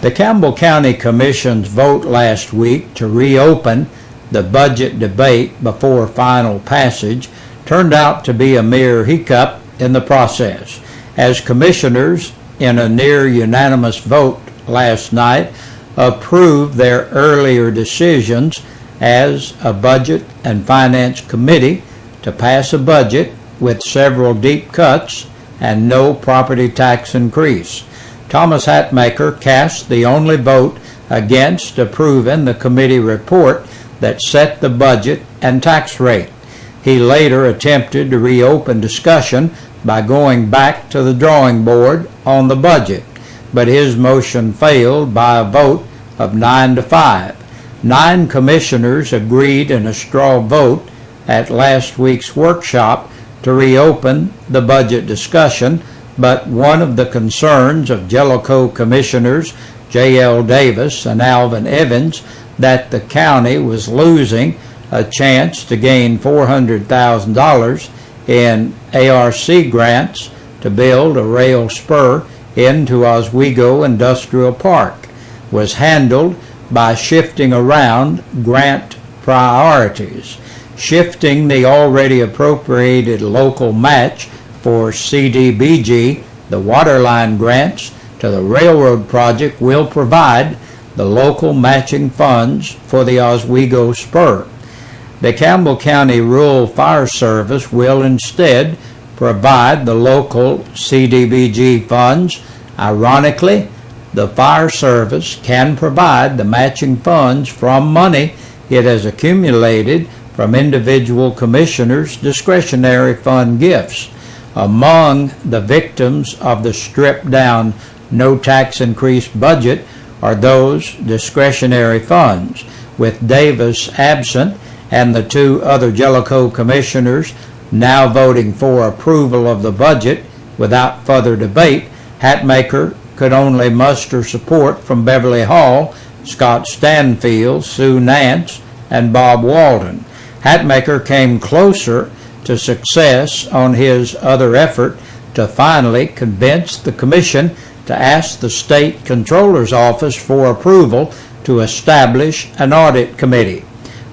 The Campbell County Commission's vote last week to reopen the budget debate before final passage turned out to be a mere hiccup in the process, as commissioners, in a near unanimous vote last night, approved their earlier decisions as a Budget and Finance Committee to pass a budget with several deep cuts and no property tax increase. Thomas Hatmaker cast the only vote against approving the committee report that set the budget and tax rate. He later attempted to reopen discussion by going back to the drawing board on the budget, but his motion failed by a vote of 9-5. 9 commissioners agreed in a straw vote at last week's workshop to reopen the budget discussion, but one of the concerns of Jellicoe commissioners J.L. Davis and Alvin Evans that the county was losing a chance to gain $400,000 in ARC grants to build a rail spur into Oswego Industrial Park was handled by shifting around grant priorities, shifting the already appropriated local match for CDBG, the waterline grants, to the railroad project will provide the local matching funds for the Oswego spur. The Campbell County Rural Fire Service will instead provide the local CDBG funds. Ironically, the fire service can provide the matching funds from money it has accumulated from individual commissioners' discretionary fund gifts. Among the victims of the stripped-down, no tax increase budget are those discretionary funds. With Davis absent and the 2 other Jellicoe commissioners now voting for approval of the budget without further debate, Hatmaker could only muster support from Beverly Hall, Scott Stanfield, Sue Nance, and Bob Walden. Hatmaker came closer to success on his other effort to finally convince the commission to ask the state controller's office for approval to establish an audit committee.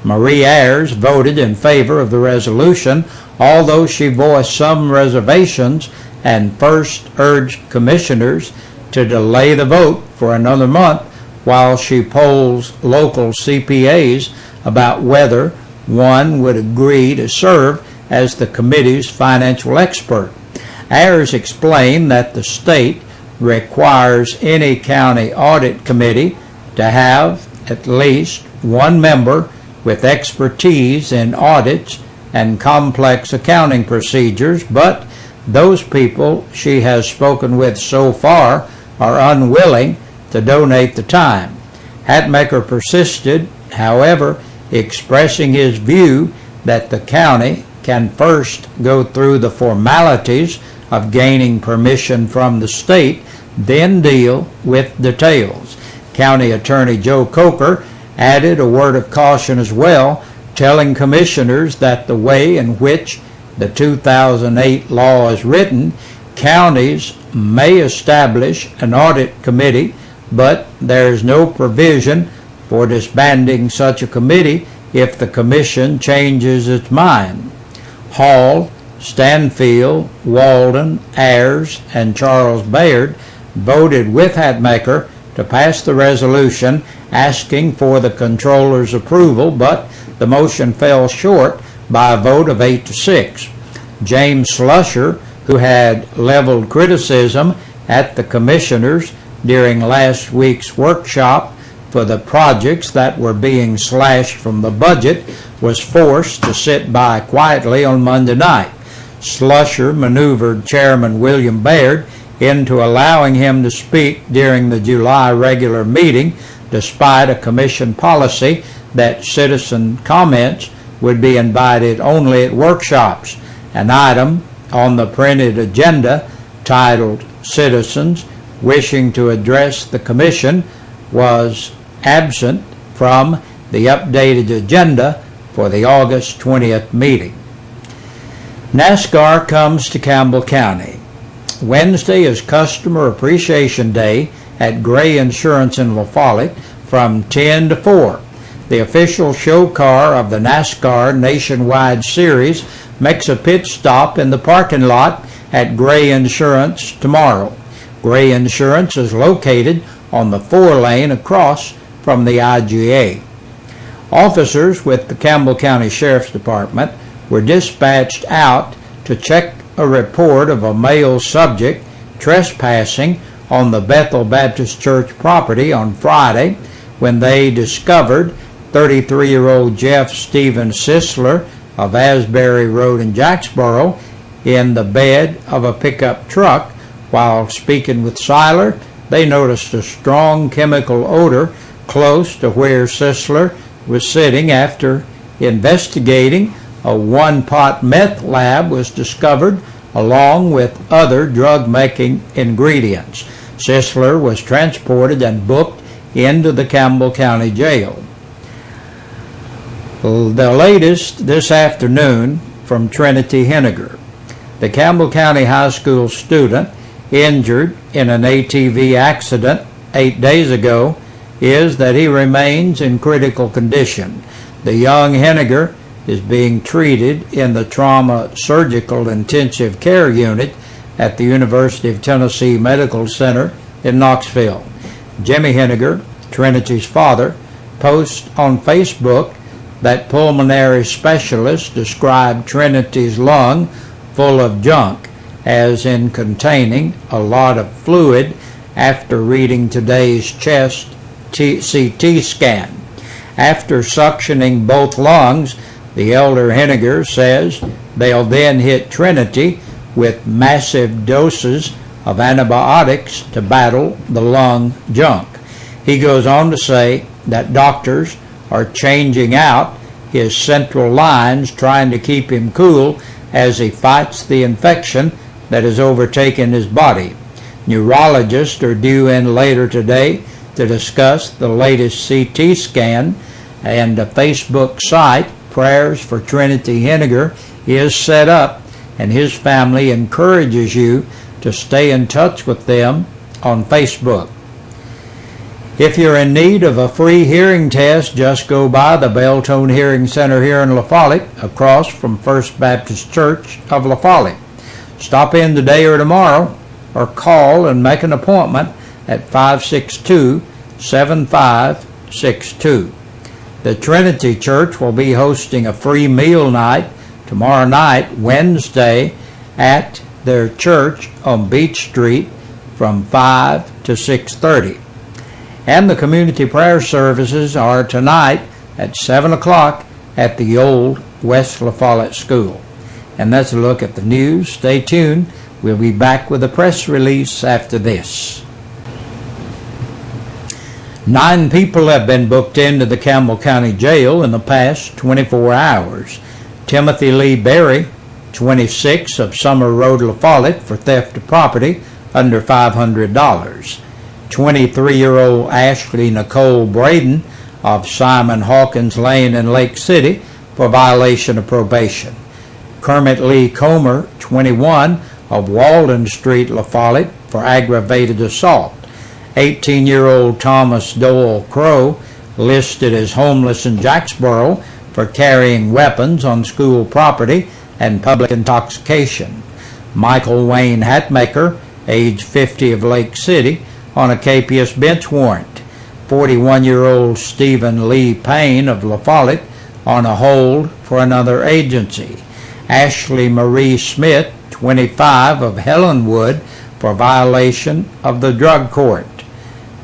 Marie Ayers voted in favor of the resolution, although she voiced some reservations and first urged commissioners to delay the vote for another month while she polls local CPAs about whether one would agree to serve as the committee's financial expert. Ayers explained that the state requires any county audit committee to have at least one member with expertise in audits and complex accounting procedures, but those people she has spoken with so far are unwilling to donate the time. Hatmaker persisted, however, expressing his view that the county can first go through the formalities of gaining permission from the state, then deal with details. County Attorney Joe Coker added a word of caution as well, telling commissioners that the way in which the 2008 law is written, counties may establish an audit committee, but there is no provision for disbanding such a committee if the commission changes its mind. Hall, Stanfield, Walden, Ayers, and Charles Baird voted with Hatmaker to pass the resolution asking for the controller's approval, but the motion fell short by a vote of 8-6. James Slusher, who had leveled criticism at the commissioners during last week's workshop for the projects that were being slashed from the budget, was forced to sit by quietly on Monday night. Slusher maneuvered Chairman William Baird into allowing him to speak during the July regular meeting, despite a commission policy that citizen comments would be invited only at workshops. An item on the printed agenda titled Citizens Wishing to Address the Commission was absent from the updated agenda for the August 20th meeting. NASCAR comes to Campbell County. Wednesday is Customer Appreciation Day at Gray Insurance in La Follette from 10 to 4. The official show car of the NASCAR Nationwide Series makes a pit stop in the parking lot at Gray Insurance tomorrow. Gray Insurance is located on the 4-lane across from the IGA. Officers with the Campbell County Sheriff's Department were dispatched out to check a report of a male subject trespassing on the Bethel Baptist Church property on Friday when they discovered 33-year-old Jeff Stephen Sisler of Asbury Road in Jacksboro in the bed of a pickup truck. While speaking with Seiler, they noticed a strong chemical odor close to where Sisler was sitting. After investigating, a one-pot meth lab was discovered along with other drug-making ingredients. Sisler was transported and booked into the Campbell County Jail. The latest this afternoon from Trinity Henniger. The Campbell County High School student injured in an ATV accident 8 days ago is that he remains in critical condition. The young Henniger is being treated in the Trauma Surgical Intensive Care Unit at the University of Tennessee Medical Center in Knoxville. Jimmy Henniger, Trinity's father, posts on Facebook that pulmonary specialists described Trinity's lung full of junk, as in containing a lot of fluid, after reading today's chest CT scan. After suctioning both lungs, the elder Henniger says they'll then hit Trinity with massive doses of antibiotics to battle the lung junk. He goes on to say that doctors are changing out his central lines, trying to keep him cool as he fights the infection that has overtaken his body. Neurologists are due in later today to discuss the latest CT scan, and a Facebook site, Prayers for Trinity Henniger, is set up, and his family encourages you to stay in touch with them on Facebook. If you're in need of a free hearing test, just go by the Belltone Hearing Center here in La Follette, across from First Baptist Church of La Follette. Stop in today or tomorrow, or call and make an appointment at 562-7562. The Trinity Church will be hosting a free meal night tomorrow night, Wednesday, at their church on Beach Street from 5 to 6:30. And the community prayer services are tonight at 7 o'clock at the old West La Follette School. And that's a look at the news. Stay tuned. We'll be back with a press release after this. 9 people have been booked into the Campbell County Jail in the past 24 hours. Timothy Lee Berry, 26, of Summer Road, La Follette, for theft of property under $500. 23-year-old Ashley Nicole Braden of Simon Hawkins Lane in Lake City for violation of probation. Kermit Lee Comer, 21, of Walden Street, La Follette, for aggravated assault. 18-year-old Thomas Doyle Crow, listed as homeless in Jacksboro, for carrying weapons on school property and public intoxication. Michael Wayne Hatmaker, age 50, of Lake City, on a capious bench warrant. 41-year-old Stephen Lee Payne of La Follette on a hold for another agency. Ashley Marie Smith, 25, of Helenwood, for violation of the drug court.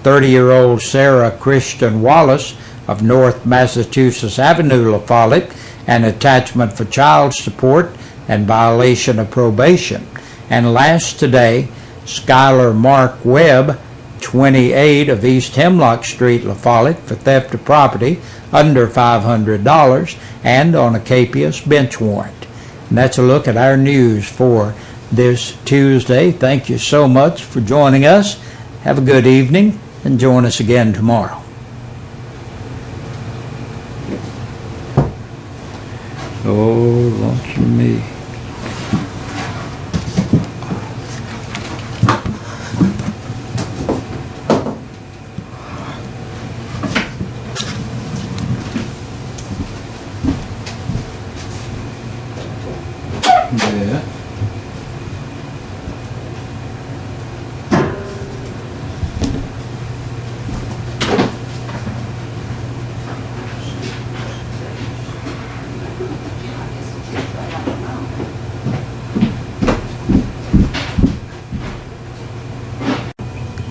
30-year-old Sarah Christian Wallace of North Massachusetts Avenue, La Follette, an attachment for child support and violation of probation. And last today, Skylar Mark Webb, 28, of East Hemlock Street, La Follette, for theft of property under $500 and on a capious bench warrant. And that's a look at our news for this Tuesday. Thank you so much for joining us. Have a good evening and join us again tomorrow. Oh, launch me.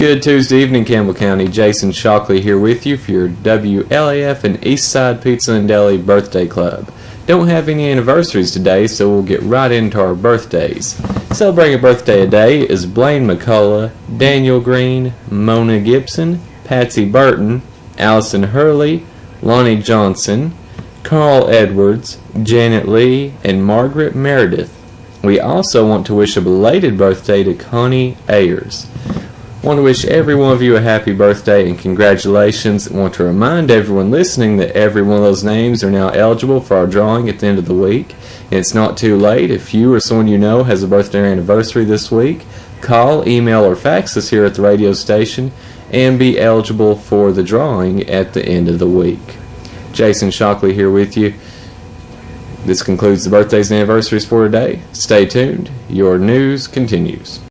Good Tuesday evening, Campbell County. Jason Shockley here with you for your WLAF and Eastside Pizza and Deli Birthday Club. Don't have any anniversaries today, so we'll get right into our birthdays. Celebrating a birthday today is Blaine McCullough, Daniel Green, Mona Gibson, Patsy Burton, Allison Hurley, Lonnie Johnson, Carl Edwards, Janet Lee, and Margaret Meredith. We also want to wish a belated birthday to Connie Ayers. I want to wish every one of you a happy birthday and congratulations. I want to remind everyone listening that every one of those names are now eligible for our drawing at the end of the week. And it's not too late. If you or someone you know has a birthday or anniversary this week, call, email, or fax us here at the radio station and be eligible for the drawing at the end of the week. Jason Shockley here with you. This concludes the birthdays and anniversaries for today. Stay tuned. Your news continues.